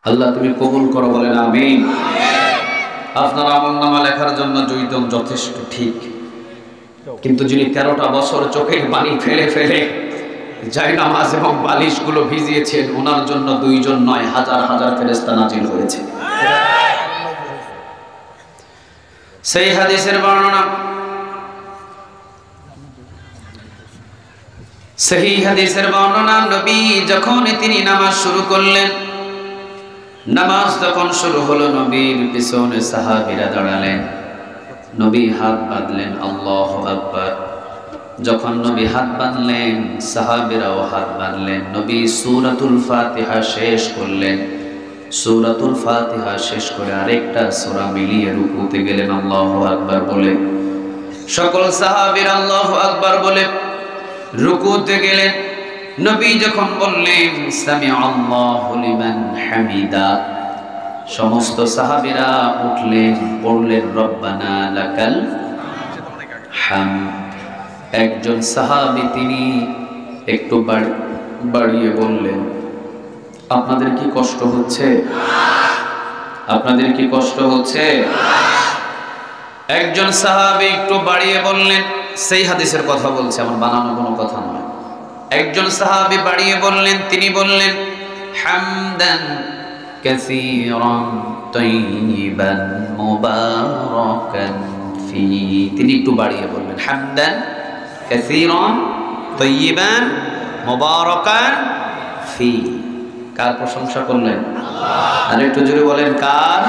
আল্লাহ তুমি কবুল করো, বলেন আমিন। আপনার আমলনামা লেখার জন্য দুইজন যথেষ্ট, ঠিক, কিন্তু যিনি 13টা বছর চোখের পানি ফেলে ফেলে জায়নামাজ এবং বালিশগুলো ভিজিয়েছেন, ওনার জন্য দুইজন নয়, হাজার হাজার ফেরেশতা নাজিল হয়েছে। সেই হাদিসের বর্ণনা, সহি হাদিসের বর্ণনা, নবী যখন তিনি নামাজ শুরু করলেন, নামাজ যখন শুরু হলো, নবীর পিছনে সাহাবীরা দাঁড়ালেন, নবী হাত বাঁধলেন, আল্লাহু আকবার। যখন নবী হাত বাঁধলেন, সাহাবীরাও হাত বাঁধলেন। নবী সূরাতুল ফাতিহা শেষ করলেন, সূরাতুল ফাতিহা শেষ করে আরেকটা সূরা মিলিয়ে রুকুতে গেলেন আল্লাহু আকবার বলে। সকল সাহাবীরা আল্লাহু আকবার বলে রুকুতে গেলেন। নবী যখন বললেন সামিআল্লাহু লিমান হামিদা, সমস্ত সাহাবীরা উঠলেন, পড়লেন রব্বানা লাকাল হামদ। একজন সাহাবী তিনি একটু বাড়িয়ে বললেন, আপনাদের কি কষ্ট হচ্ছে? আপনাদের কি কষ্ট হচ্ছে? একজন সাহাবী একটু বাড়িয়ে বললেন, সেই হাদিসের কথা বলছে, আমার বানানো কোনো কথা নয়। একজন সাহাবী বাড়িয়ে বললেন, তিনি বললেন হামদান কাসীরান তাইয়িবান মুবারাকান ফি। তিনি একটু বাড়িয়ে বললেন হামদান কাসীরান তাইয়িবান মুবারাকান ফি। কার প্রশংসা করলেন? আল্লাহ। আর একটু জোরে বলেন কার?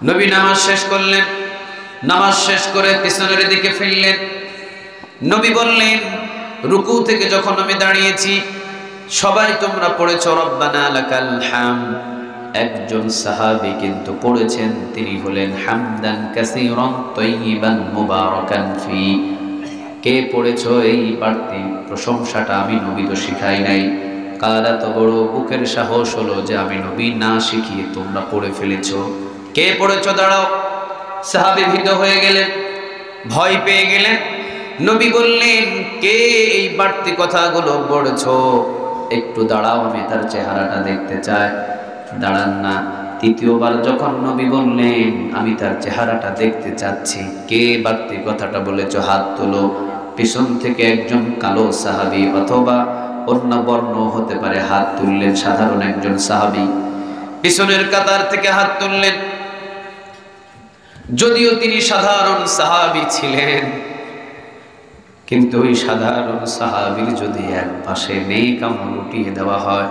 নবী নামাজ শেষ করলেন, নামাজ শেষ করে পিছনের দিকে ফিরলেন। নবী বললেন, রুকু থেকে যখন আমি দাঁড়িয়েছি, সবাই তোমরা পড়েছো রব্বানা লাকাল হামদ। একজন সাহাবী কিন্তু পড়েছেন, তিনি হলেন হামদান কাসীরান তাইয়িবান মুবারাকান ফি। কে পড়েছো এই বাড়তি প্রশংসাটা? আমি নবী তো শিখাই নাই। কার এত বড় বুকের সাহস হলো যে আমি নবী না শিখিয়ে তোমরা পড়ে ফেলেছো? কে পড়েছো? দাঁড়াও। সাহাবী ভীত হয়ে গেলেন, ভয় পেয়ে গেলেন। নবী বললেন, কে এই বাড়তি কথাগুলো পড়েছো? একটু দাঁড়াও, আমি তার চেহারাটা দেখতে চাই। দাঁড়ান না। তৃতীয়বার যখন নবী বললেন, আমি তার চেহারাটা দেখতে চাচ্ছি, কে বাড়তি কথাটা বলেছো? হাত তোলো। পিছন থেকে একজন কালো সাহাবী অথবা অন্য বর্ণ হতে পারে, হাত তুললেন। সাধারণ একজন সাহাবী পিছনের কাতার থেকে হাত তুললেন। যদিও তিনি সাধারণ সাহাবী ছিলেন, কিন্তু ওই সাধারণ সাহাবীর যদি এক পাশে নেক আমল উঠিয়ে দেওয়া হয়,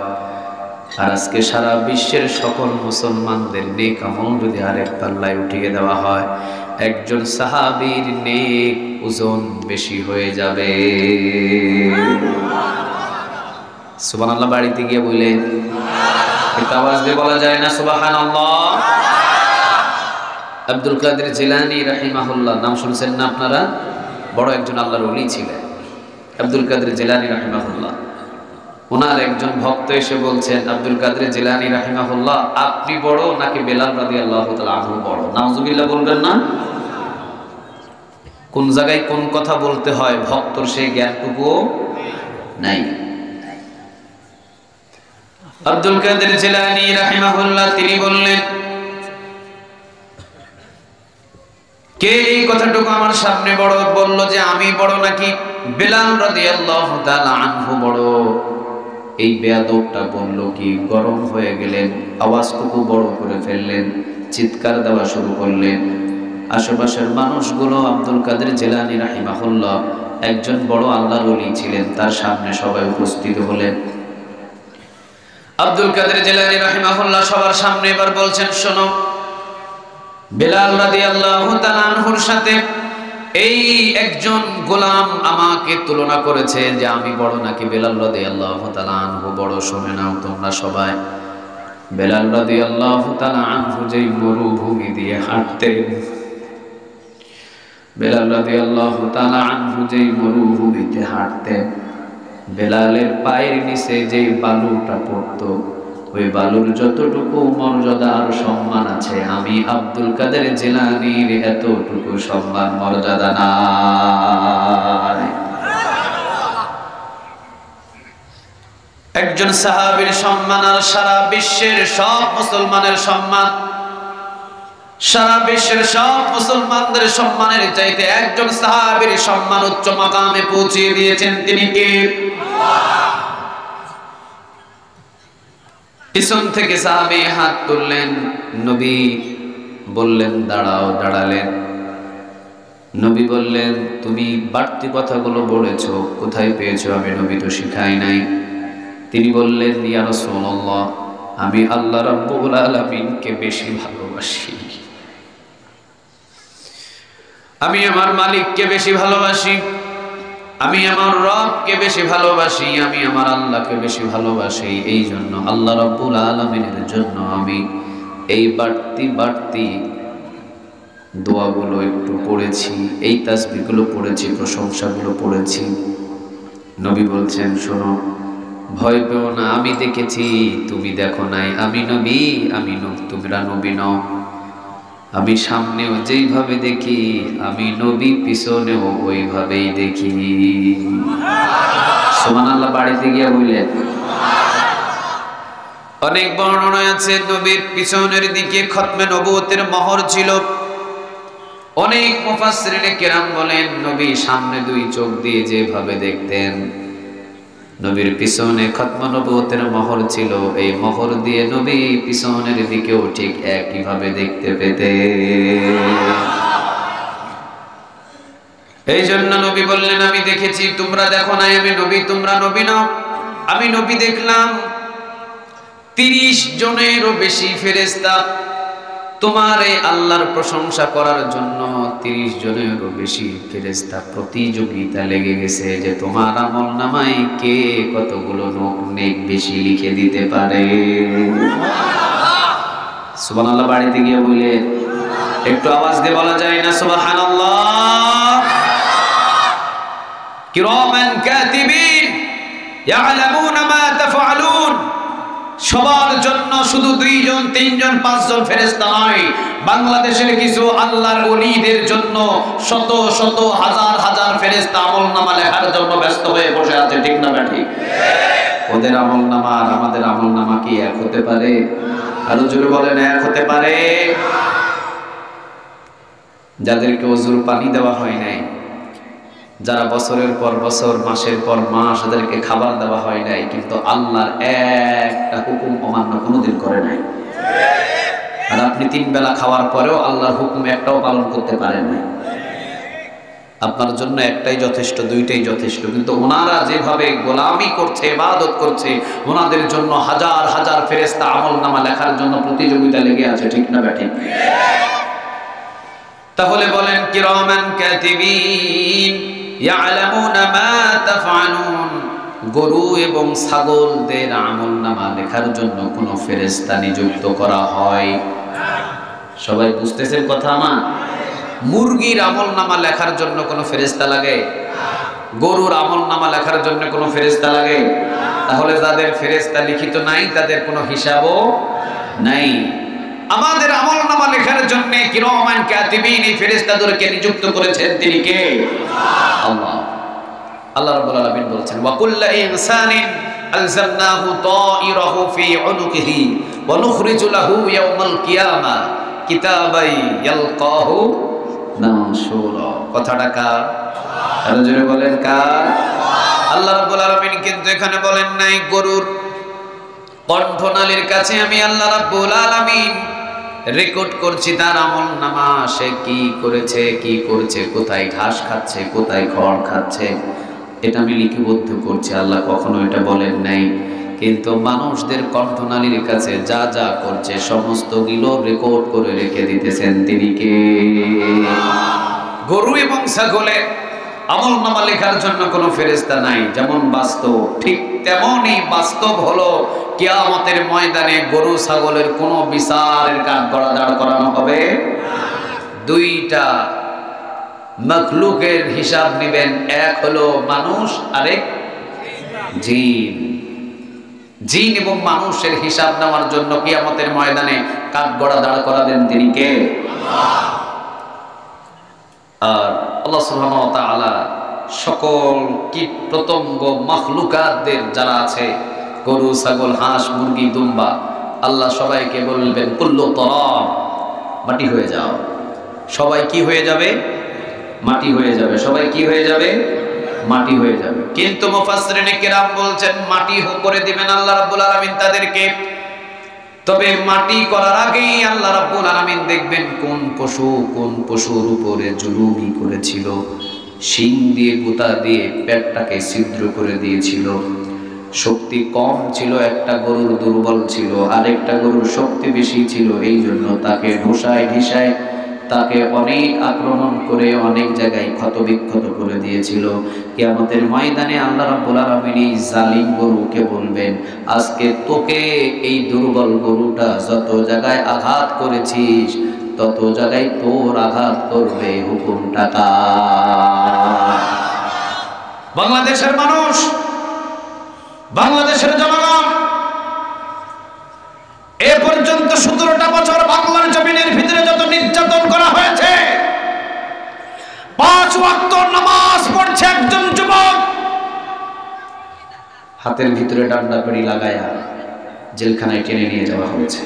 আর আজকে সারা বিশ্বের সকল মুসলমানদের নেক আমল যদি আরেক পাল্লায় উঠিয়ে দেওয়া হয়, একজন সাহাবীর নেক ওজন বেশি হয়ে যাবে। সুবহানাল্লাহ। বাড়িতে গিয়ে বললেন, একটু আওয়াজ দিয়ে বলা যায় না সুবহানাল্লাহ? আব্দুল কাদের জিলানী রাহিমাহুল্লাহ, নাম শুনছেন না আপনারা? বড় একজন আল্লাহর ওলি ছিলেন আব্দুল কাদের জিলানী রাহিমাহুল্লাহ। ওনার একজন ভক্ত এসে বলছেন, আব্দুল কাদের জিলানী রাহিমাহুল্লাহ, আপনি বড় নাকি বেলাল রাদিয়াল্লাহু তাআলা আনহু বড়? নাউজুবিল্লাহ বলবেন না? কোন জায়গায় কোন কথা বলতে হয় ভক্তর সেই জ্ঞানটুকু নাই। আব্দুল কাদের জিলানী রাহিমাহুল্লাহ তিনি বললেন, কে এই কথাটুকু আমার সামনে বড় বলল যে আমি বড় নাকি বেলাল রাদিয়াল্লাহু তাআলা আনহু বড়? এই বেয়াদবটা বলল কি, গরম হয়ে গেলেন, আওয়াজটুকু বড় করে ফেললেন, চিৎকার দেওয়া শুরু করলেন। আশেপাশের মানুষগুলো, আব্দুল কাদের জিলানী রাহিমাহুল্লাহ একজন বড় আল্লাহর ওলি ছিলেন, তার সামনে সবাই উপস্থিত হলেন। আব্দুল কাদের জিলানী রাহিমাহুল্লাহ সবার সামনে এবার বলছেন, শোনো, বেলাল রাদিয়াল্লাহু তাআলা আনহুর সাথে এই একজন গোলাম আমাকে তুলনা করেছে যে আমি বড় নাকি বেলাল রাদিয়াল্লাহু তাআলা আনহু বড়। শুনে নাও তোমরা সবাই। বেলাল রাদিয়াল্লাহু তাআলা আনহু যেই মরুভূমি দিয়ে হাঁটতেন, বেলাল রাদিয়াল্লাহু তাআলা আনহু যেই মরুভূমিতে হাঁটতেন, বেলালের পায়ের নিচে যেই বালুটা পড়তো, ওই বালুর যতটুকু মর্যাদা আর সম্মান আছে, আমি আব্দুল কাদের জিলানীর এতটুকু সম্মান মর্যাদা নাই। একজন সাহাবীর সম্মান আর সারা বিশ্বের সব মুসলমানের সম্মান, সারা বিশ্বের সব মুসলমানদের সম্মানের চাইতে একজন সাহাবীর সম্মান উচ্চ মাকামে পৌঁছিয়ে দিয়েছেন। তিনি কে? পিছন থেকে সাহাবী হাত তুললেন, নবী বললেন দাঁড়াও, দাঁড়ালেন। নবী বললেন তুমি বাড়তি কথাগুলো বলেছো, কোথায় পেয়েছো? আমি নবী তো শিখাই নাই। তিনি বললেন ইয়া রাসূলুল্লাহ, আমি আল্লাহ রাব্বুল আলামিনকে বেশি ভালোবাসি, আমি আমার মালিককে বেশি ভালোবাসি, আমি আমার রবকে বেশি ভালোবাসি, আমি আমার আল্লাহকে বেশি ভালোবাসি। এই জন্য আল্লাহ রাব্বুল আলামিনের জন্য আমি এই বাড়তি দোয়াগুলো একটু পড়েছি, এই তাসবিহগুলো পড়েছি, প্রশংসাগুলো পড়েছি। নবী বলছেন শোনো, ভয় পেও না, আমি দেখেছি, তুমি দেখো নাই। আমি নবী, তোমরা নবী নও। আমি সামনেও যেইভাবে দেখি, আমি নবী পিছনেও ওইভাবেই দেখি। সুবহানাল্লাহ। বাড়িতে গিয়ে বললেন। অনেক বর্ণনা আছে নবীর পিছনের দিকে খতমে নবুয়তের মোহর ছিল। অনেক মুফাসসিরিনে কেরাম বলেন নবী সামনে দুই চোখ দিয়ে যেভাবে দেখতেন, নবীর পিছনে খতমে নবুয়তের মোহর ছিল। এই মোহর দিয়ে নবী পিছনের দিকেও ঠিক একইভাবে দেখতে পেতেন। এই জন্য নবী বললেন আমি দেখেছি, তোমরা দেখো নাই। আমি নবী, তোমরা নবী নও। আমি নবী দেখলাম 30 জনেরও বেশি ফেরেশতা তোমার এই আল্লাহর প্রশংসা করার জন্য 30 জনেরও বেশি ফেরেশতা প্রতিযোগিতা লেগে গেছে যে তোমার আমলনামায় কে কতগুলো নেক বেশি লিখে দিতে পারে। সুবহানাল্লাহ। বাড়িতে গিয়ে বলে একটু আওয়াজ দিয়ে বলা যায় না সুবহানাল্লাহ? কিরামান কাতিবিন ইয়ালামুনা মা তাফআলুন। সবার জন্য শুধু 2 জন 3 জন 5 জন ফেরেশতা নয়, বাংলাদেশের কিছু আল্লাহর ওলিদের জন্য শত শত হাজার হাজার ফেরেশতা আমলনামা লেখার জন্য ব্যস্ত হয়ে বসে আছে। ঠিক না ঠিক? ওদের আমলনামা আর আমাদের আমলনামা কি এক হতে পারে? আরো জোরে বলেন, এক হতে পারে? যাদেরকে ওযুর পানি দেওয়া হয় নাই, যারা বছরের পর বছর মাসের পর মাস তাদেরকে খাবার দেওয়া হয় নাই, কিন্তু আল্লাহর একটা হুকুম অমান্য কোনোদিন করে নাই। আর আপনি 3 বেলা খাওয়ার পরেও আল্লাহর হুকুম একটাও পালন করতে পারেন না। আপনার জন্য একটাই যথেষ্ট, 2টাই যথেষ্ট, কিন্তু ওনারা যেভাবে গোলামি করছে, ইবাদত করছে, ওনাদের জন্য হাজার হাজার ফেরেশতা আমলনামা লেখার জন্য প্রতিযোগিতা লেগে আছে। ঠিক না ঠিক? তাহলে বলেন কিরামান কাতিবিন ইয়ালামুনা মা তাফআলুন। গরু এবং ছাগলদের আমলনামা লেখার জন্য কোনো ফেরেশতা নিযুক্ত করা হয়? সবাই বুঝতেছেন কথা আমার? মুরগির আমলনামা লেখার জন্য কোনো ফেরেশতা লাগে? গরুর আমলনামা লেখার জন্য কোনো ফেরেশতা লাগে? তাহলে যাদের ফেরেশতা লিখিত নাই তাদের কোনো হিসাবও নাই। আমাদের আমলনামা লেখার জন্য কিরামান কাতিবিন এই ফেরেশতাদেরকে নিযুক্ত করেছেন তিনি কে? আল্লাহ। আল্লাহ রাব্বুল আলামিন বলেছেন ওয়া কুল্লু ইনসানিন আলজামনাহু তায়িরাহু ফি উনুকিহি ওয়া নুখরিজু লাহু ইয়াওমাল কিয়ামা কিতাবাই ইয়ালকাহু মানশুরা। কথাটা কার? আরো জোরে বলেন কার? আল্লাহ রাব্বুল আলামিন কিন্তু এখানে বলেন নাই গরুর কণ্ঠনালীর কাছে আমি আল্লাহ রাব্বুল আলামিন রেকর্ড করছি তার আমলনামা, সে কি করেছে, কি করছে, কোথায় ঘাস খাচ্ছে, কোথায় খড় খাচ্ছে, এটা আমি লিপিবদ্ধ করছি। আল্লাহ কখনো এটা বলেন নাই। কিন্তু মানুষদের কণ্ঠনালীর কাছে যা যা করছে সমস্তগুলো রেকর্ড করে রেখে দিতেছেন তিনি কে? গরু এবং ছাগলের আমলনামা লেখার জন্য কোনো ফেরেশতা নাই। যেমন বাস্তব, ঠিক তেমনই বাস্তব হলো কিয়ামতের ময়দানে গরু ছাগলের কোনো বিচারের কাঠগড়া দাঁড় করানো হবে। 2টা মাখলুকের হিসাব নেবেন, এক হলো মানুষ, আরেক জিন। জিন এবং মানুষের হিসাব নেওয়ার জন্য কিয়ামতের ময়দানে কাঠগড়া দাঁড় করাবেন তিনি কে? আর আল্লাহ সুবহানাহু ওয়া তাআলা সকল কীট পতঙ্গ মাখলুকাতদের যারা আছে গরু, ছাগল, হাঁস, মুরগি, দুম্বা, আল্লাহ সবাইকে বলবেন কুল্লু তরাব, মাটি হয়ে যাও। সবাই কি হয়ে যাবে? মাটি হয়ে যাবে। সবাই কি হয়ে যাবে? মাটি হয়ে যাবে। কিন্তু মুফাসসিরিনে কিরাম বলছেন মাটি করে দিবেন আল্লাহ রাব্বুল আলামিন তাদেরকে। তবে মাটি করার আগেই আল্লাহ রাব্বুল আলামিন দেখবেন কোন পশুর উপরে জুলুমি করেছিল, শিং দিয়ে গুতা দিয়ে পেটটাকে ছিদ্র করে দিয়েছিল। শক্তি কম ছিল, একটা গরুর দুর্বল ছিল, আরেকটা গরুর শক্তি বেশি ছিল, এই জন্য তাকে ঢিসায় তাকে অনেক আক্রমণ করে অনেক জায়গায় ক্ষতবিক্ষত করে দিয়েছিল। কিয়ামতের ময়দানে আল্লাহ রাব্বুল আলামিন এই জালিম গরুকে বলবেন, আজকে তোকে এই দুর্বল গরুটা যত জায়গায় আঘাত করেছিস তত জায়গায় তোর আঘাত করবে হুকুমটা কার? বাংলাদেশের মানুষ, বাংলাদেশের জনগণ এ পর্যন্ত 17টা বছর বাংলার জমিনের ভিতরে যত নির্যাতন করা হয়েছে, 5 ওয়াক্ত নামাজ পড়ছে একজন যুবক, হাতের ভিতরে ডান্ডা পেড়ি লাগায়া জেলখানায় টেনে নিয়ে যাওয়া হয়েছে।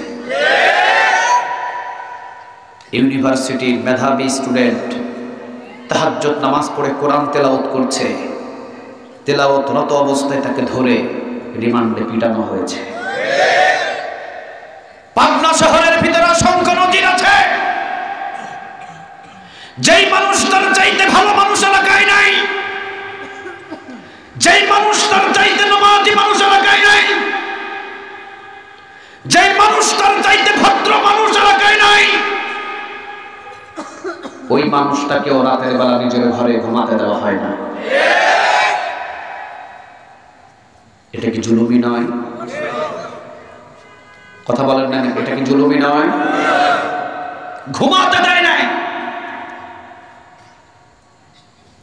ইউনিভার্সিটির মেধাবী স্টুডেন্ট তাহাজ্জুদ নামাজ পড়ে কোরআন তেলাওয়াত করছে, তেলাওয়াতরত অবস্থায় তাকে ধরে রিমান্ডে পিটানো হয়েছে। পাবনা শহরের ভিতরে অসংখ্য নজির আছে। যেই মানুষটার চাইতে ভালো মানুষ এলাকায় নাই, যেই মানুষটার চাইতে নামাজি মানুষ এলাকায় নাই, যেই মানুষটার চাইতে ভদ্র মানুষ এলাকায় নাই, ওই মানুষটাকেও রাতের বেলা নিজের ঘরে ঘুমাতে দেওয়া হয় না। এটা কি জুলুমি নয়? কথা বলেন না, এটা কি জুলুমি নয়? ঘুমাতে দেয় নাই।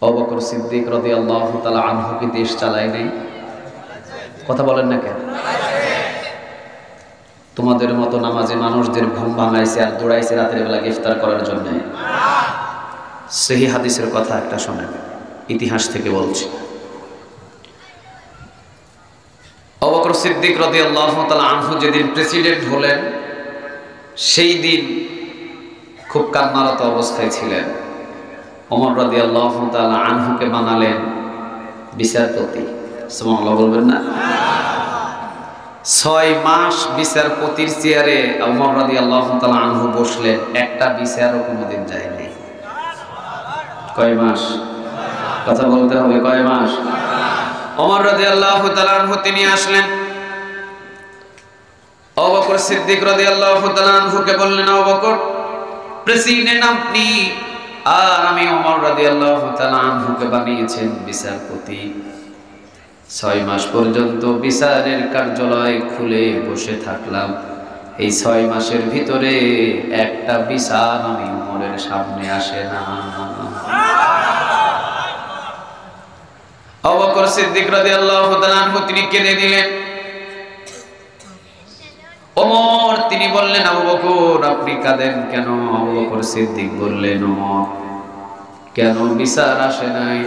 আবু বকর সিদ্দিক রাদিয়াল্লাহু তাআলা আনহু কি দেশ চালায় নাই? কথা বলেন না কেন? তোমাদের মতো নামাজি মানুষদের ঘুম ভাঙাইছে আর দৌড়াইছে রাতের বেলা ইফতার করার জন্য। সহিহ হাদিসের কথা একটা শোনেন, ইতিহাস থেকে বলছি। আবু বকর সিদ্দিক রাদিয়াল্লাহু তাআলা আনহু যেদিন প্রেসিডেন্ট হলেন, সেই দিন খুব কান্নারত অবস্থায় ছিলেন। ওমর রাদিয়াল্লাহু তাআলা আনহুকে বানালেন বিচারপতি। সুবহানাল্লাহ বলবেন না? 6 মাস বিচারপতির চেয়ারে ওমর রাদিয়াল্লাহু তাআলা আনহু বসলেন, একটা বিচারও কোনোদিন যায় নাই। কয় মাস? কথা বলতে হবে, কয় মাস? ওমর রাদিয়াল্লাহু তাআলা আনহু তিনি আসলেন, আবু বকর সিদ্দিক রাদিয়াল্লাহু তাআলা আনহুকে বললেন, আবু বকর প্রেসিডেন্ট আপনি, আর আমি ওমর রাদিয়াল্লাহু তাআলা আনহুকে বানিয়েছেন বিচারপতি। 6 মাস পর্যন্ত বিচারের কার্যালয় খুলে বসে থাকলাম, এই 6 মাসের ভিতরে একটা বিচার আমি ওমরের সামনে আসে না। আবু বকর সিদ্দিক রাদিয়াল্লাহু তাআলা আনহু তিনি কেঁদে দিলেন। ওমর তিনি বললেন, আবু বকর আপনি কাঁদেন কেন? আবু বকর সিদ্দিক বললেন, ওমর কেন বিচার আসে নাই?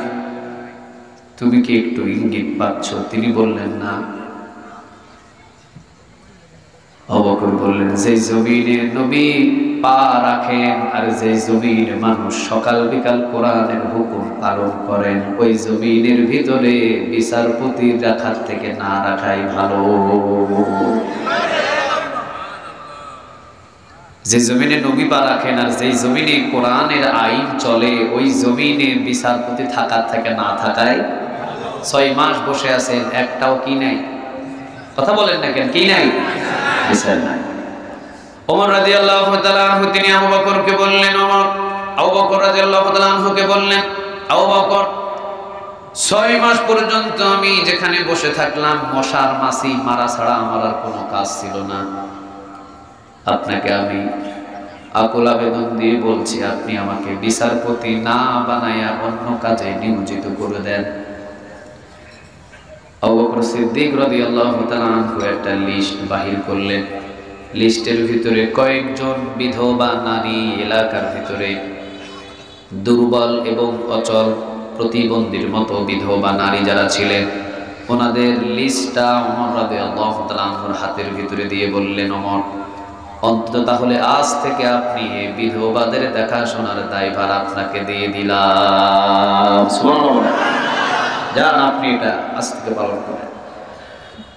তুমি কি একটু ইঙ্গিত পাচ্ছ? তিনি বললেন, না। আবু বকর বললেন, যে জমিনে নবী পা রাখেন আর যে জমিনে মানুষ সকাল বিকাল কোরআনের হুকুম পালন করেন, ওই জমিনের ভিতরে বিচারপতি রাখার থেকে না রাখাই ভালো। যে জমিনে নবী পা রাখেন আর যে জমিনে কোরআনের আইন চলে, ওই জমিনে বিচারপতি থাকার থেকে না থাকাই। 6 মাস বসে আছেন, একটাও কি নাই? কথা বলেন না কেন? কি নাই? বিচার নাই। ওমর রাদিয়াল্লাহু তাআলা আনহু তিনি আবু বকরকে বললেন, ওমর আবু বকর রাদিয়াল্লাহু তাআলা আনহুকে বললেন, আবু বকর 6 মাস পর্যন্ত আমি যেখানে বসে থাকলাম, মশার মাছি মারা ছাড়া আমার আর কোনো কাজ ছিল না। আপনাকে আমি আকুল আবেদন দিয়ে বলছি, আপনি আমাকে বিচারপতি না বানায়া অন্য কাজে নিয়োজিত করে দেন। আবু বকর সিদ্দিক রাদিয়াল্লাহু তাআলা আনহু একটা লিস্ট বাহির করলেন। লিস্টের ভিতরে কয়েকজন বিধবা নারী, এলাকার ভিতরে দুর্বল এবং অচল প্রতিবন্ধীর মতো বিধবা নারী যারা ছিলেন, ওনাদের লিস্টটা ওমর রাদিয়াল্লাহু তাআলা আনহুর হাতের ভিতরে দিয়ে বললেন, ওমর, অন্তত তাহলে আজ থেকে আপনি এই বিধবাদের দেখাশোনার দায়ভার আপনাকে দিয়ে দিলাম। সুবহানাল্লাহ। যান, আপনি এটা আজ থেকে পালন করেন।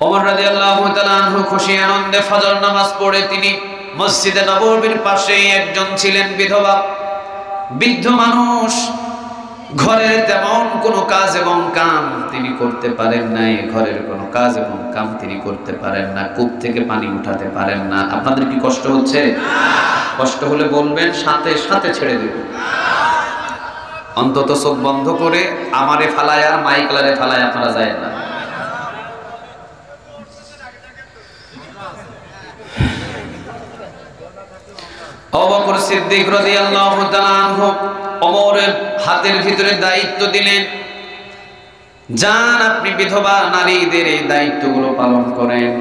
ওমর রাদিয়াল্লাহু তাআলা আনহু খুশি আনন্দে ফজর নামাজ পড়ে তিনি মসজিদে নববীর পাশেই একজন ছিলেন বিধবা, বৃদ্ধ মানুষ, ঘরের তেমন কোনো কাজ এবং কাম তিনি করতে পারেন নাই, ঘরের কোনো কাজ এবং কাম তিনি করতে পারেন না, কূপ থেকে পানি উঠাতে পারেন না। আপনাদের কি কষ্ট হচ্ছে? কষ্ট হলে বলবেন, সাথে সাথে ছেড়ে দেব। অন্তত চোখ বন্ধ করে আমারে ফালায়া মাইকলারে ফালায় আপনারা যায় না। আবু বকর সিদ্দিক রাদিয়াল্লাহু তাআলা আনহু ওমরের হাতের ভিতরে দায়িত্ব দিলেন, যান আপনি বিধবা নারীদের এই দায়িত্বগুলো পালন করেন।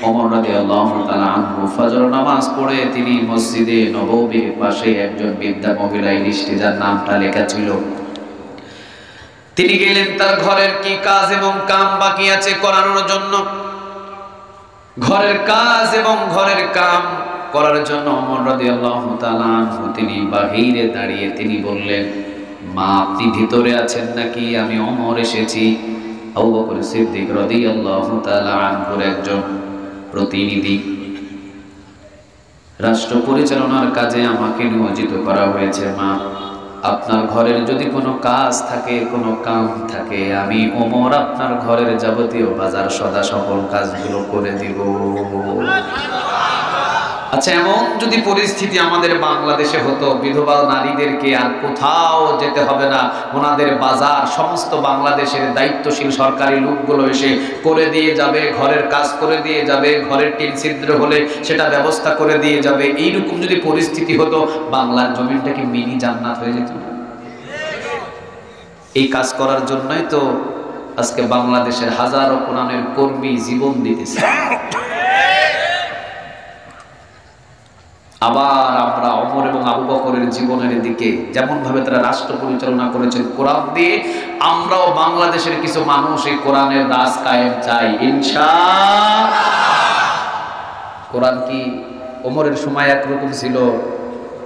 ওমর রাদিয়াল্লাহু তাআলা আনহু ফজর নামাজ পড়ে তিনি মসজিদে নববীর পাশে একজন বৃদ্ধা মহিলা, লিস্টে যার নামটা লেখা ছিল, তিনি গেলেন তার ঘরের কি কাজ এবং কাম বাকি আছে করানোর জন্য। ঘরের কাজ এবং ঘরের কাম করার জন্য ওমর রাদিয়াল্লাহু তাআলা আনহু তিনি বাহিরে দাঁড়িয়ে তিনি বললেন, মা আপনি ভিতরে আছেন নাকি? আমি ওমর এসেছি। আবু বকর সিদ্দিক রাদিয়াল্লাহু তাআলা আনহুর একজন প্রতিনিধি, রাষ্ট্র পরিচালনার কাজে আমাকে নিয়োজিত করা হয়েছে। মা, আপনার ঘরের যদি কোনো কাজ থাকে, কোনো কাম থাকে, আমি ওমর আপনার ঘরের যাবতীয় বাজার সদা সকল কাজগুলো করে দিব। আচ্ছা, এমন যদি পরিস্থিতি আমাদের বাংলাদেশে হতো, বিধবা নারীদেরকে আর কোথাও যেতে হবে না, ওনাদের বাজার সমস্ত বাংলাদেশের দায়িত্বশীল সরকারি লোকগুলো এসে করে দিয়ে যাবে, ঘরের কাজ করে দিয়ে যাবে, ঘরের টিন ছিদ্র হলে সেটা ব্যবস্থা করে দিয়ে যাবে। এইরকম যদি পরিস্থিতি হতো, বাংলার জমিনটা কি মিনি জান্নাত হয়ে যেত না? এই কাজ করার জন্যই তো আজকে বাংলাদেশের হাজারো কোরআনের কর্মী জীবন দিতেছে। আবার আমরা ওমর এবং আবু বকরের জীবনের দিকে যেমন ভাবে তারা রাষ্ট্র পরিচালনা করেছেন কোরআন দিয়ে, আমরাও বাংলাদেশের কিছু মানুষ এই কোরআনের রাজ কায়েম চাই ইনশাআল্লাহ। কোরআন কি ওমরের সময় একরকম ছিল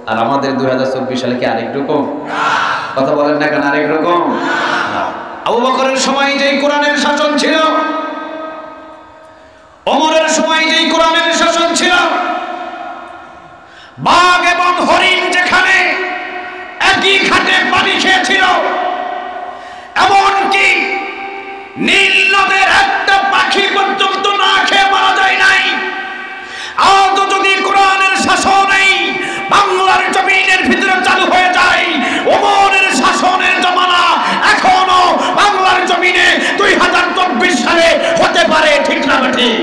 আর আমাদের 2024 সালে কি আরেক রকম? কথা বলেন না কেন? আরেক রকম। আবু বকরের সময় যেই কোরআনের শাসন ছিল, ওমরের সময় যেই কোরআনের শাসন ছিল, বাঘ এবং হরিণ যেখানে একই ঘাটে পানি খেয়েছিল, এমনকি নীল নদের একটা পাখি পর্যন্ত না খেয়ে মারা যায় নাই। আজ যদি কোরআনের শাসন এই বাংলার জমিনের ভিতরে চালু হয়ে যায়, ওমরের শাসনের জমানা এখনো বাংলার জমিনে 2024 সালে হতে পারে, ঠিক না ঠিক?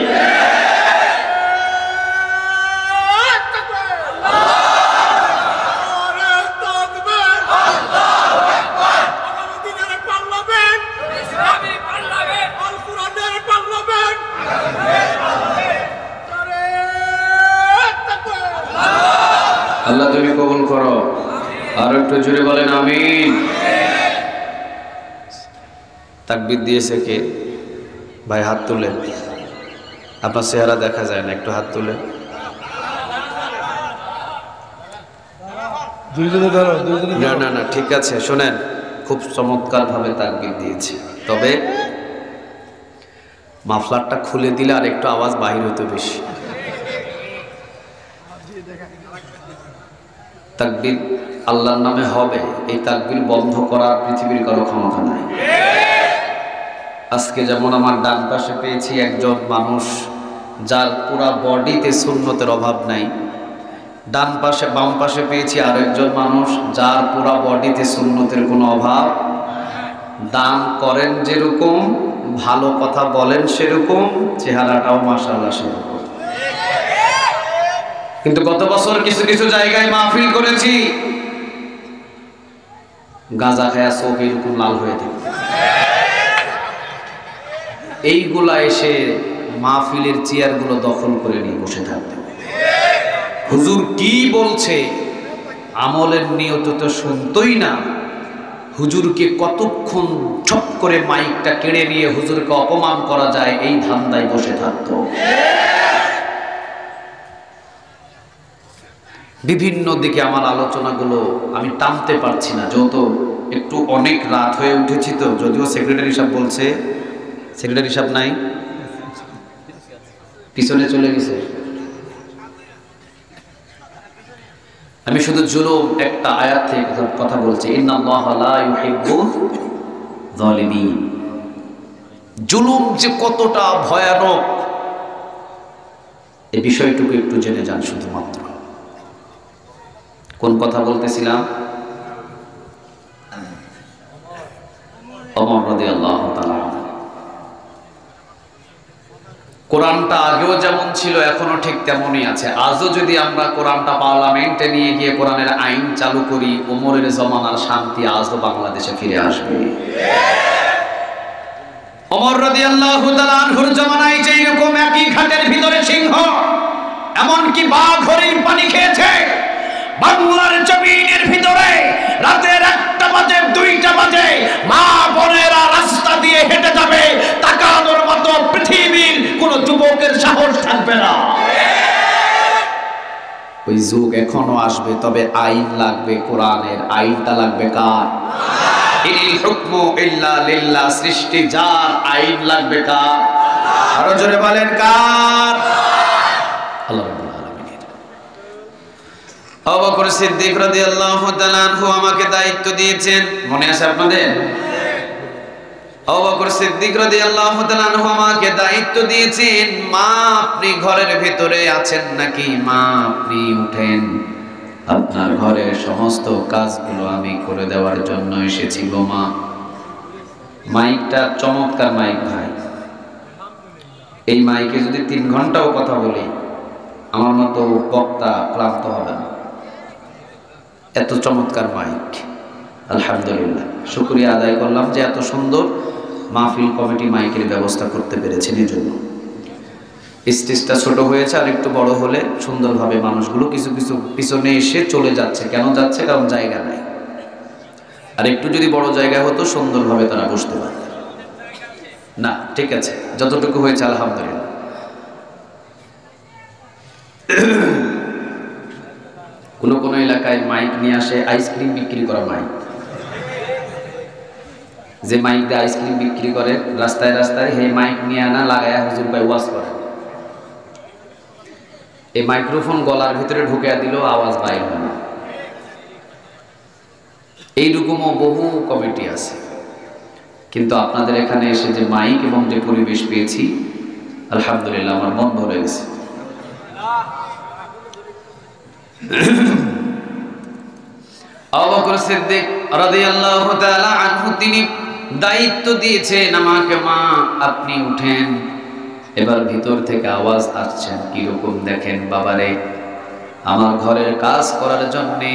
আল্লাহ তুমি কবুল করো। আর একটু জোরে বলেন আমিন। তাকবীর দিয়েছে কে? ভাই হাত তুলে, আপনার চেহারা দেখা যায় না, একটু হাত তুলে। না না না, ঠিক আছে, শোনেন, খুব চমৎকার ভাবে তাকবীর দিয়েছে, তবে মাফলারটা খুলে দিলে আর একটু আওয়াজ বাহির হতো বেশি। তাকবীর আল্লাহর নামে হবে, এই তাকবীর বন্ধ করার পৃথিবীর কারো ক্ষমতা নাই। আজকে যেমন আমার ডান পাশে পেয়েছি একজন মানুষ যার পুরা বডিতে সুন্নতের অভাব নাই, ডান পাশে বাম পাশে পেয়েছি আরেকজন মানুষ যার পুরা বডিতে সুন্নতের কোনো অভাব। দান করেন যেরকম, ভালো কথা বলেন সেরকম, চেহারাটাও মাশাআল্লাহ সেরকম। কিন্তু গত বছর কিছু কিছু জায়গায় মাহফিল করেছি, গাঁজা খায়া চোখ এরকম লাল হয়ে থাকে। এইগুলা এসে মাহফিলের চেয়ারগুলো দখল করে নিয়ে বসে থাকবে। হুজুর কি বলছে, আমলের নিয়ত তো শুনতই না, হুজুরকে কতক্ষণ ছপ করে মাইকটা কেড়ে নিয়ে হুজুরকে অপমান করা যায় এই ধান্দায় বসে থাকতো। বিভিন্ন দিকে আমার আলোচনাগুলো আমি টানতে পারছি না, যত একটু অনেক রাত হয়ে উঠেছি তো। যদিও সেক্রেটারি সাহেব বলছে, সেক্রেটারি সাহেব নাই, পিছনে চলে গেছে। আমি শুধু জুলুম একটা আয়াত থেকে কথা বলছি, ইন্নাল্লাহা লা ইউহিব্বুয যালিমিন। জুলুম যে কতটা ভয়ানক এই বিষয়টুকু একটু জেনে যান শুধুমাত্র। কোন কথা বলতেছিলাম? ওমর রাদিয়াল্লাহু তাআলা। কোরআনটা আগেও যেমন ছিল এখনো ঠিক তেমনই আছে। আজও যদি আমরা কোরআনটা পার্লামেন্টে নিয়ে গিয়ে কোরআনের আইন চালু করি, ওমরের জমানার শান্তি আজও বাংলাদেশে ফিরে আসবে। ওমর রাদিয়াল্লাহু তাআলা আনহুর জমানায় যে এরকম একই ঘাটের ভিতরে সিংহ, এমনকি বাঘ হরিণ পানি খেয়েছে। বাংলার জমিনের ভিতরে রাতের 1টা বাজে 2টা বাজে মা বোনেরা রাস্তা দিয়ে হেঁটে যাবে, তাকানোর মতো পৃথিবীর কোন যুবকের সাহস থাকবে না। ওই যুগ এখনো আসবে, তবে আইন লাগবে কোরআনের। আইনটা লাগবে কার? ইনিল হুকমু ইল্লা লিল্লাহ। সৃষ্টি যার, আইন লাগবে কার? আরো জোরে বলেন কার? আল্লাহ রাব্বুল আলামিনের। আবু বকর সিদ্দিক রাদিয়াল্লাহু তাআলা আনহু আমাকে দায়িত্ব দিয়েছেন, মনে আছে আপনাদের? আবু বকর সিদ্দিক রাদিয়াল্লাহু তাআলা আনহু আমাকে দায়িত্ব দিয়েছেন, মা আপনি ঘরের ভিতরে আছেন নাকি? মা আপনি উঠেন, আপনার ঘরের সমস্ত কাজগুলো আমি করে দেওয়ার জন্য এসেছি গো মা। মাইকটা চমৎকার মাইক ভাই। এই মাইকে যদি 3 ঘন্টাও কথা বলি আমার মতো বক্তা ক্লান্ত হবে না, এত চমৎকার মাইক। আলহামদুলিল্লাহ, শুকরিয়া আদায় করলাম যে এত সুন্দর মাহফিল কমিটি মাইকের ব্যবস্থা করতে পেরেছেন। এই জন্য স্টেজটা ছোট হয়েছে, আর একটু বড় হলে সুন্দরভাবে মানুষগুলো কিছু কিছু পিছনে এসে চলে যাচ্ছে। কেন যাচ্ছে? কারণ জায়গা নাই। আর একটু যদি বড় জায়গা হতো সুন্দরভাবে তারা বসতে পারত না। ঠিক আছে, যতটুকু হয়েছে আলহামদুলিল্লাহ। কোন এলাকায় মাইক নিয়ে আসে আইসক্রিম বিক্রি করা মাইক, যে মাইক দিয়ে আইসক্রিম বিক্রি করে রাস্তায় রাস্তায়, সেই মাইক নিয়ে আনা লাগায়া হুজুর ভাই ওয়াজ করে। এই মাইক্রোফোন গলার ভিতরে ঢুকিয়ে দিলেও আওয়াজ বাইর হয় না। এইরকমও বহু কমিটি আছে। কিন্তু আপনাদের এখানে এসে যে মাইক এবং যে পরিবেশ পেয়েছি, আলহামদুলিল্লাহ আমার মন ভরে গেছে। আবু বকর সিদ্দিক রাদিয়াল্লাহু তাআলা আনহু তিনি দায়িত্ব দিয়েছেন আমাকে, মা আপনি উঠেন। এবার ভিতর থেকে আওয়াজ আসছেন কিরকম দেখেন, বাবারে আমার ঘরের কাজ করার জন্যে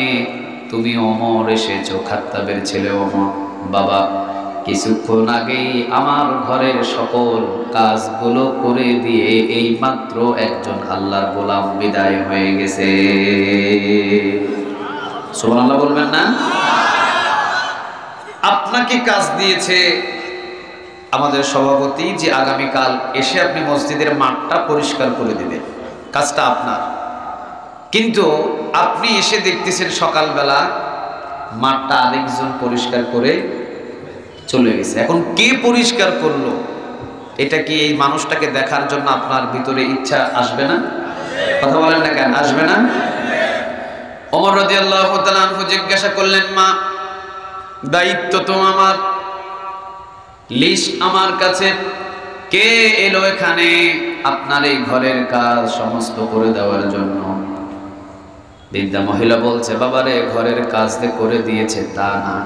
তুমি ওমর এসেছো, খাত্তাবের ছেলে ওমর। বাবা কিছুক্ষণ আগেই আমার ঘরের সকল কাজগুলো করে দিয়ে এই মাত্র একজন আল্লাহর গোলাম বিদায় হয়ে গেছে। সুবহানাল্লাহ বলবেন না? আপনাকে কাজ দিয়েছে আমাদের সভাপতি যে আগামীকাল এসে আপনি মসজিদের মাঠটা পরিষ্কার করে দিবেন, কাজটা আপনার। কিন্তু আপনি এসে দেখতেছেন সকালবেলা মাঠটা আরেকজন পরিষ্কার করে চলে গেছে। এখন কে পরিষ্কার করলো, এটা কি এই মানুষটাকে দেখার জন্য আপনার ভিতরে ইচ্ছা আসবে না? কথা বলেন না কেন? আসবে না? ওমর রাদিয়াল্লাহু তাআলা আনহু জিজ্ঞাসা করলেন, মা দায়িত্ব তো আমার, লিস্ট আমার কাছে, কে এলো এখানে আপনার এই ঘরের কাজ সমস্ত করে দেওয়ার জন্য? বৃদ্ধা মহিলা বলছে, বাবারে ঘরের কাজ করে দিয়েছে তা না,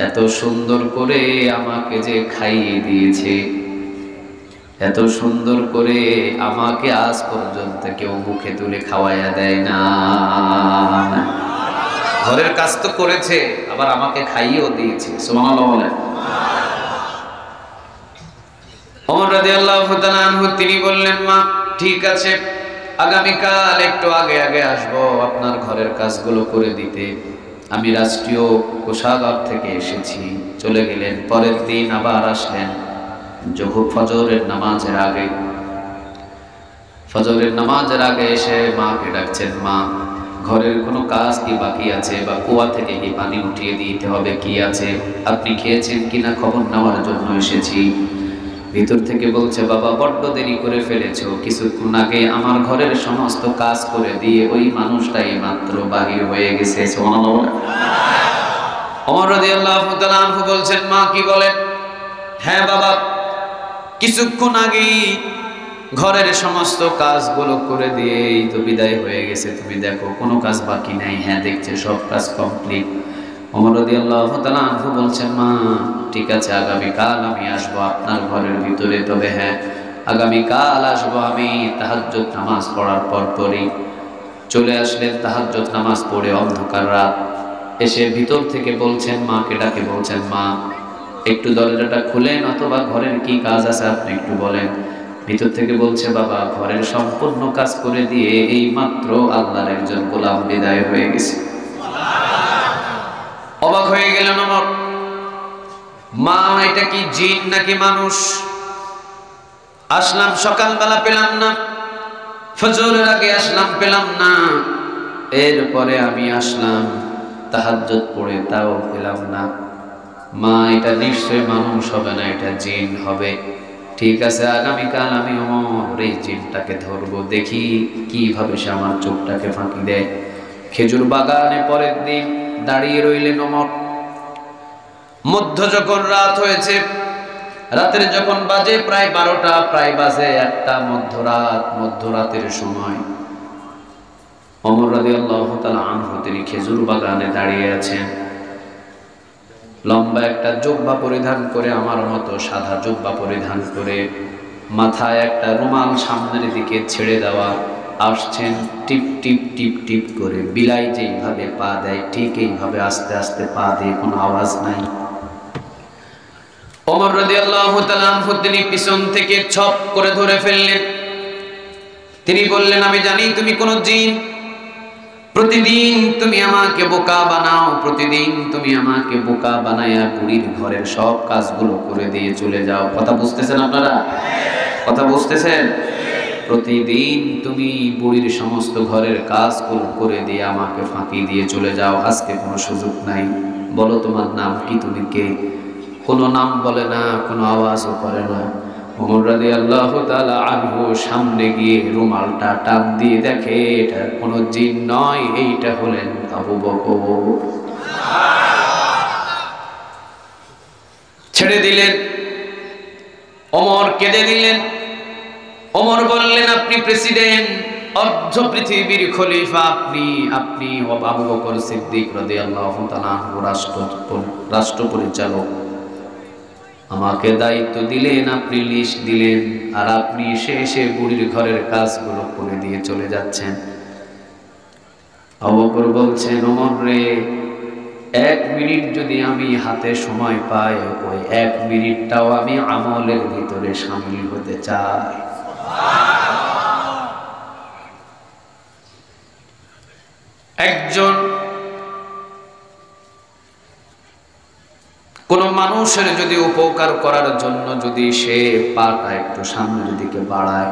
এত সুন্দর করে আমাকে যে খাইয়ে দিয়েছে, এত সুন্দর করে আমাকে আজ পর্যন্ত কেউ মুখে তুলে খাওয়াইয়া দেয় না। ঘরের কাজ তো করেছে, আবার আমাকে খাইয়েও দিয়েছে। সুবহানাল্লাহ বলেন। ওমর রাদিয়াল্লাহু তাআলা আনহু তিনি বললেন, মা ঠিক আছে, আগামীকাল একটু আগে আগে আসবো আপনার ঘরের কাজগুলো করে দিতে। আমি রাষ্ট্রীয় কোষাগার থেকে এসেছি। চলে গেলেন। পরের দিন আবার আসলেন ফজরের নামাজের আগে। ফজরের নামাজের আগে এসে মাকে ডাকছেন, মা ঘরের কোনো কাজ কি বাকি আছে, বা কুয়া থেকে কি পানি উঠিয়ে দিতে হবে, কি আছে, আপনি খেয়েছেন কিনা খবর নেওয়ার জন্য এসেছি। ভিতর থেকে বলছে, বাবা বড্ড দেরি করে ফেলেছো, কিছুক্ষণ আগে আমার ঘরের সমস্ত কাজ করে দিয়ে ওই মানুষটাই মাত্র বাহির হয়ে গেছে। ওমর রাদিয়াল্লাহু তাআলা আনহু বলছেন, মা কি বলেন? হ্যাঁ বাবা, কিছুক্ষণ আগেই ঘরের সমস্ত কাজগুলো করে দিয়েই তো বিদায় হয়ে গেছে, তুমি দেখো কোনো কাজ বাকি নাই। হ্যাঁ দেখছে সব কাজ কমপ্লিট। ওমর রাদিয়াল্লাহু তাআলা আনহু বলছেন, মা ঠিক আছে, আগামীকাল আমি আসবো আপনার ঘরের ভিতরে, তবে হ্যাঁ আগামীকাল আসবো আমি তাহাজ্জুদ নামাজ পড়ার পরপরই। চলে আসলেন তাহাজ্জুদ নামাজ পড়ে, অন্ধকার রাত। এসে ভিতর থেকে বলছেন, মাকে ডাকে বলছেন, মা একটু দরজাটা খুলেন, অথবা ঘরের কি কাজ আছে আপনি একটু বলেন। ভিতর থেকে বলছে, বাবা ঘরের সম্পূর্ণ কাজ করে দিয়ে এই মাত্র আল্লাহর একজন গোলাম বিদায় হয়ে গেছে। অবাক হয়ে গেলেন ওমর, মা এটা কি জিন নাকি মানুষ? আসলাম সকালবেলা পেলাম না, ফজরের আগে আসলাম পেলাম না, এরপরে আমি আসলাম তাহাজ্জুদ পড়ে তাও পেলাম না। মা এটা নিশ্চয় মানুষ হবে না, এটা জিন হবে। ঠিক আছে, আগামীকাল আমি ওমর এই জিনটাকে ধরবো, দেখি কিভাবে সে আমার চোখটাকে ফাঁকি দেয়। খেজুর বাগানে পরের দিন দাঁড়িয়ে রইলেন ওমর। মধ্য যখন রাত হয়েছে, রাতের যখন বাজে প্রায় 12টা, প্রায় বাজে 1টা, মধ্যরাতের সময় ওমর রাদিয়াল্লাহু তাআলা আনহু তিনি খেজুর বাগানে দাঁড়িয়ে আছেন। লম্বা একটা জুব্বা পরিধান করে, আমার মতো সাদা জুব্বা পরিধান করে, মাথায় একটা রুমাল সামনের দিকে ছেড়ে দেওয়া, আসছেন টিপ টিপ টিপ টিপ করে, বিলাই যেইভাবে পা দেয় ঠিক এইভাবে আস্তে আস্তে পা দিয়ে, কোনো আওয়াজ নাই। ওমর রাদিয়াল্লাহু তাআলা আনহু তিনি পিছন থেকে ছপ করে ধরে ফেললেন। তিনি বললেন, আমি জানি তুমি কোন জিন, প্রতিদিন তুমি আমাকে বোকা বানাও, প্রতিদিন তুমি আমাকে বোকা বানায়া বুড়ির ঘরের সব কাজগুলো করে দিয়ে চলে যাও। কথা বুঝতেছেন আপনারা? কথা বুঝতেছেন? প্রতিদিন তুমি বুড়ির সমস্ত ঘরের কাজগুলো করে দিয়ে আমাকে ফাঁকি দিয়ে চলে যাও, আজকে কোনো সুযোগ নাই। বলো তোমার নাম কি, তুমি কে? কোনো নাম বলে না, কোনো আওয়াজও করে না। ওমর রাদিয়াল্লাহু তাআলা আনহু সামনে গিয়ে রুমালটা টান দিয়ে দেখে এটা কোনো জিন নয়, এইটা হলেন আবু বকর। ছেড়ে দিলেন। ওমর কেঁদে দিলেন। ওমর বললেন, আপনি প্রেসিডেন্ট, অর্ধ পৃথিবীর খলিফা, আপনি আবু বকর সিদ্দিক রাদিয়াল্লাহু তাআলা আনহু রাষ্ট্র পরিচালক। আমাকে দায়িত্ব দিলেন, আপনি লিস্ট দিলেন, আর আপনি এসে বুড়ির ঘরের কাজগুলো করে দিয়ে চলে যাচ্ছেন। আবু বকর বলছেন, ওমর রে, 1 মিনিট যদি আমি হাতে সময় পাই, ওই 1 মিনিটটাও আমি আমলের ভিতরে শামিল হতে চাই। একজন কোন মানুষের যদি উপকার করার জন্য যদি সে পাটা একটু সামনের দিকে বাড়ায়,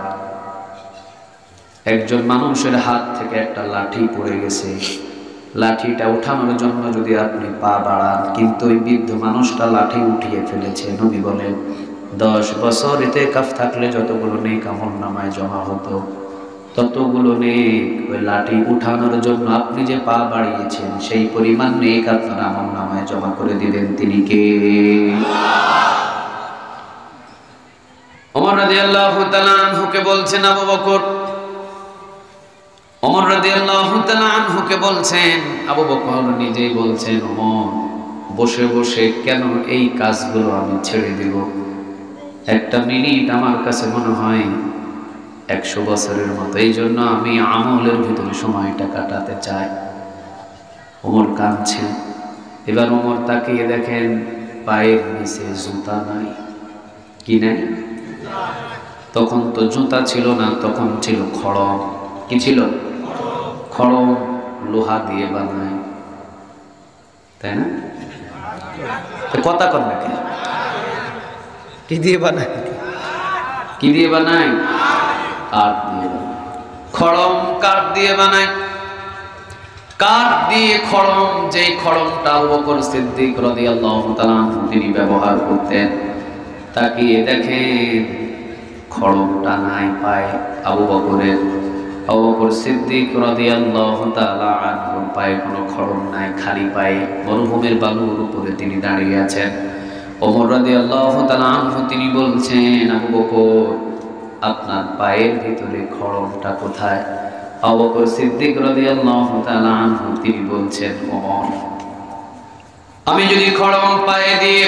একজন মানুষের হাত থেকে একটা লাঠি পড়ে গেছে, লাঠিটা উঠানোর জন্য যদি আপনি পা বাড়ান, কিন্তু ওই বৃদ্ধ মানুষটা লাঠি উঠিয়ে ফেলেছে। নবী বলেন 10 বছর ইতিকাফ থাকলে যতগুলো নেক আমলনামায় জমা হতো, ততগুলো নেক ওই লাঠি উঠানোর জন্য আপনি যে পা বাড়িয়েছেন সেই পরিমাণ নেক আপনার আমলনামায় জমা করে দিবেন। তিনি কে? ওমর রাদিয়াল্লাহু তাআলা আনহুকে বলছেন আবু বকর। ওমর রাদিয়াল্লাহু তাআলা আনহুকে বলছেন, আবু বকর নিজেই বলছেন, ওমর বসে বসে কেন এই কাজগুলো আমি ছেড়ে দিব? 1 মিনিট আমার কাছে মনে হয় 100 বছরের মতো, এই জন্য আমি আমলের ভিতরে সময়টা কাটাতে চাই। ওমর কাঁদছেন। এবার ওমর তাকিয়ে দেখেন পায়ের নিচে জুতা নাই। কি নাই? তখন তো জুতা ছিল না, তখন ছিল খড়ম। কি ছিল? খড়ম, লোহা দিয়ে বানায়। তাই না? কথা কর নাকি? কি দিয়ে বানায়? কি দিয়ে বানায়? কাঠ দিয়ে বানায়। খড়ম কাঠ দিয়ে বানায়। কাঠ দিয়ে খড়ম, যে খড়মটা আবু বকর সিদ্দিক রাদিয়াল্লাহু তাআলা আনহু তিনি ব্যবহার করতেন, তাকিয়ে দেখেন খড়মটা নাই পায় আবু বকরের। আবু বকর সিদ্দিক রাদিয়াল্লাহু তাআলা আনহুর পায়ে কোনো খড়ম নাই, খালি পায়ে মরুভূমির বালুর উপরে তিনি দাঁড়িয়ে আছেন। ওমর রাদিয়াল্লাহু তাআলা আনহু তিনি বলছেন, আবু বকর আপনার পায়ের ভিতরে খড়মটা কোথায়? আবু বকর সিদ্দিক রাদিয়াল্লাহু তাআলা আনহু তিনি বলছেন, ওমর আমি যদি খড়ম পায়ে দিয়ে